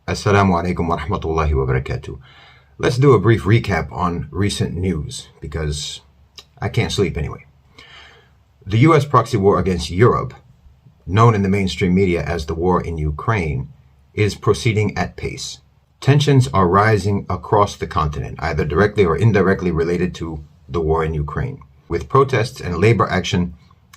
Assalamu alaikum wa rahmatullahi wa barakatuh. Let's do a brief recap on recent news because I can't sleep anyway. The US proxy war against Europe, known in the mainstream media as the war in Ukraine, is proceeding at pace. Tensions are rising across the continent, either directly or indirectly related to the war in Ukraine, with protests and labor action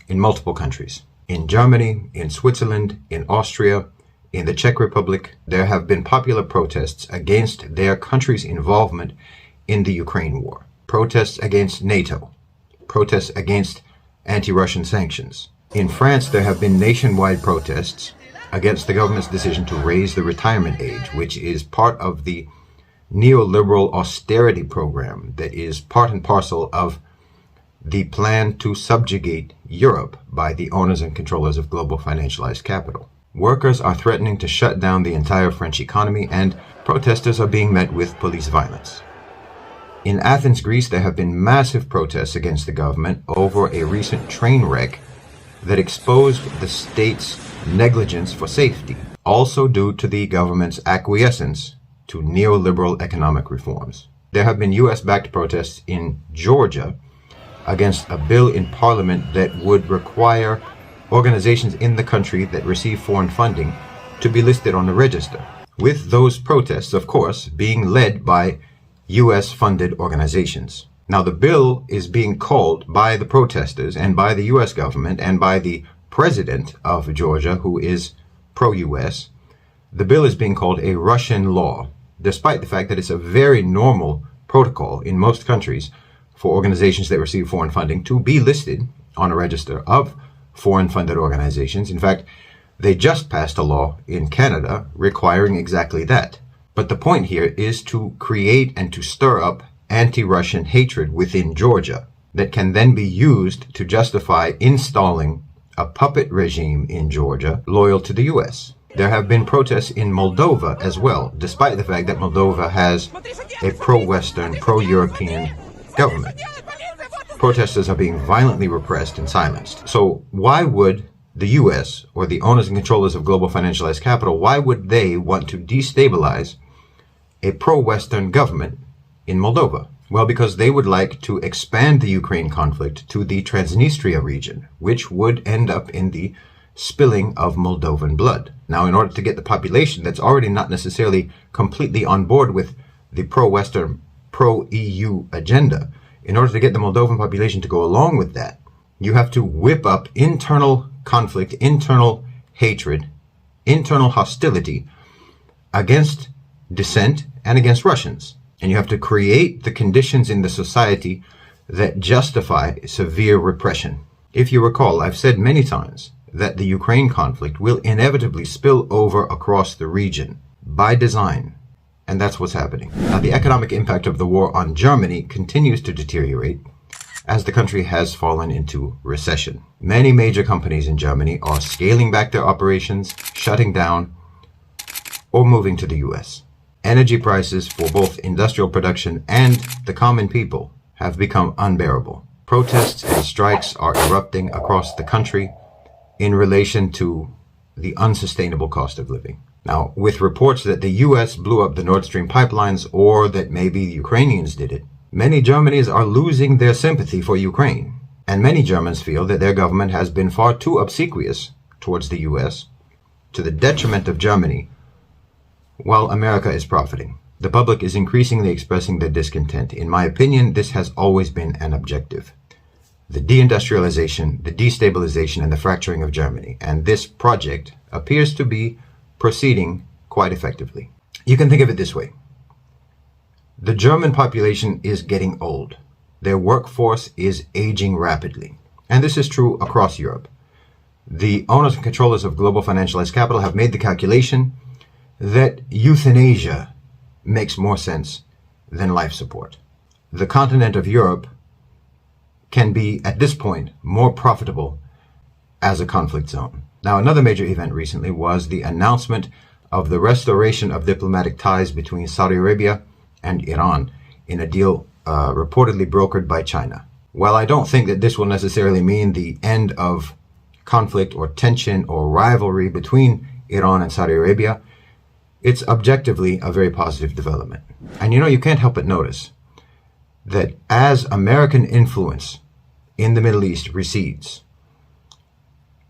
in multiple countries. In Germany, in Switzerland, in Austria, in the Czech Republic, there have been popular protests against their country's involvement in the Ukraine war. Protests against NATO. Protests against anti-Russian sanctions. In France, there have been nationwide protests against the government's decision to raise the retirement age, which is part of the neoliberal austerity program that is part and parcel of the plan to subjugate Europe by the owners and controllers of global financialized capital. Workers are threatening to shut down the entire French economy, and protesters are being met with police violence. In Athens, Greece, there have been massive protests against the government over a recent train wreck that exposed the state's negligence for safety, also due to the government's acquiescence to neoliberal economic reforms. There have been US-backed protests in Georgia against a bill in parliament that would require organizations in the country that receive foreign funding to be listed on the register, with those protests, of course, being led by US-funded organizations. Now, the bill is being called by the protesters and by the US government and by the president of Georgia, who is pro-US. The bill is being called a Russian law, despite the fact that it's a very normal protocol in most countries for organizations that receive foreign funding to be listed on a register of foreign-funded organizations. In fact, they just passed a law in Canada requiring exactly that. But the point here is to create and to stir up anti-Russian hatred within Georgia that can then be used to justify installing a puppet regime in Georgia loyal to the US. There have been protests in Moldova as well, despite the fact that Moldova has a pro-Western, pro-European government. Protesters are being violently repressed and silenced. So why would the US, or the owners and controllers of global financialized capital, why would they want to destabilize a pro-Western government in Moldova? Well, because they would like to expand the Ukraine conflict to the Transnistria region, which would end up in the spilling of Moldovan blood. Now, in order to get the population that's already not necessarily completely on board with the pro-Western, pro-EU agenda, in order to get the Moldovan population to go along with that, you have to whip up internal conflict, internal hatred, internal hostility against dissent and against Russians. And you have to create the conditions in the society that justify severe repression. If you recall, I've said many times that the Ukraine conflict will inevitably spill over across the region by design. And that's what's happening. Now, the economic impact of the war on Germany continues to deteriorate as the country has fallen into recession. Many major companies in Germany are scaling back their operations, shutting down, or moving to the US. Energy prices for both industrial production and the common people have become unbearable. Protests and strikes are erupting across the country in relation to the unsustainable cost of living. Now, with reports that the US blew up the Nord Stream pipelines or that maybe the Ukrainians did it, many Germans are losing their sympathy for Ukraine. And many Germans feel that their government has been far too obsequious towards the US, to the detriment of Germany, while America is profiting. The public is increasingly expressing their discontent. In my opinion, this has always been an objective: the deindustrialization, the destabilization, and the fracturing of Germany. And this project appears to be proceeding quite effectively. You can think of it this way. The German population is getting old. Their workforce is aging rapidly. And this is true across Europe. The owners and controllers of global financialized capital have made the calculation that euthanasia makes more sense than life support. The continent of Europe can be, at this point, more profitable as a conflict zone. Now, another major event recently was the announcement of the restoration of diplomatic ties between Saudi Arabia and Iran in a deal reportedly brokered by China. While I don't think that this will necessarily mean the end of conflict or tension or rivalry between Iran and Saudi Arabia, It's objectively a very positive development. And you can't help but notice that as American influence in the Middle East recedes,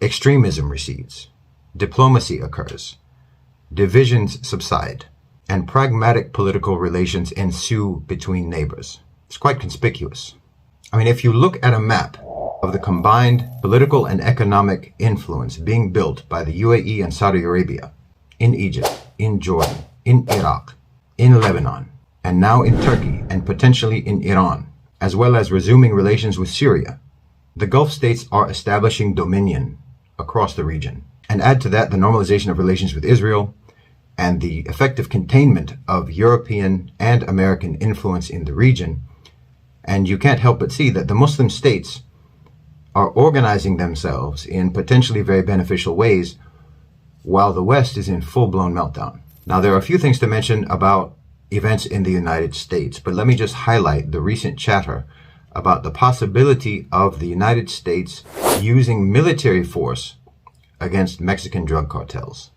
extremism recedes, diplomacy occurs, divisions subside, and pragmatic political relations ensue between neighbors. It's quite conspicuous. I mean, if you look at a map of the combined political and economic influence being built by the UAE and Saudi Arabia in Egypt, in Jordan, in Iraq, in Lebanon, and now in Turkey and potentially in Iran, as well as resuming relations with Syria, the Gulf states are establishing dominion across the region. And add to that the normalization of relations with Israel and the effective containment of European and American influence in the region, and you can't help but see that the Muslim states are organizing themselves in potentially very beneficial ways while the West is in full-blown meltdown. Now, there are a few things to mention about events in the United States, but let me just highlight the recent chatter about the possibility of the United States using military force against Mexican drug cartels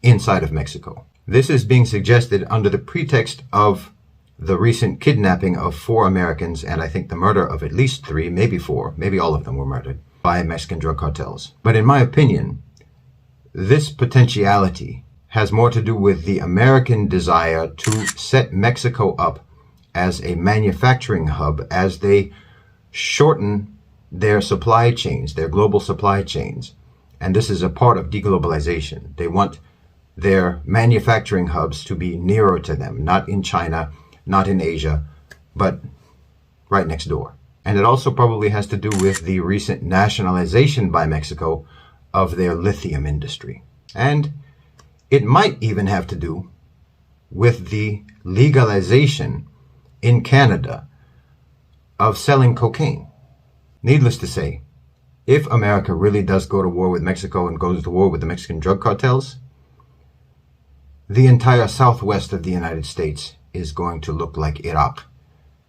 inside of Mexico. This is being suggested under the pretext of the recent kidnapping of 4 Americans and I think the murder of at least 3, maybe 4, maybe all of them were murdered by Mexican drug cartels. But in my opinion, this potentiality has more to do with the American desire to set Mexico up as a manufacturing hub as they shorten their supply chains, their global supply chains. And this is a part of deglobalization. They want their manufacturing hubs to be nearer to them, not in China, not in Asia, but right next door. And it also probably has to do with the recent nationalization by Mexico of their lithium industry. And it might even have to do with the legalization in Canada of selling cocaine. Needless to say, if America really does go to war with Mexico and goes to war with the Mexican drug cartels, the entire southwest of the United States is going to look like Iraq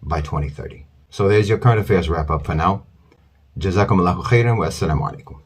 by 2030. So there's your current affairs wrap up for now. Jazakumullahu khairan wa assalamu alaikum.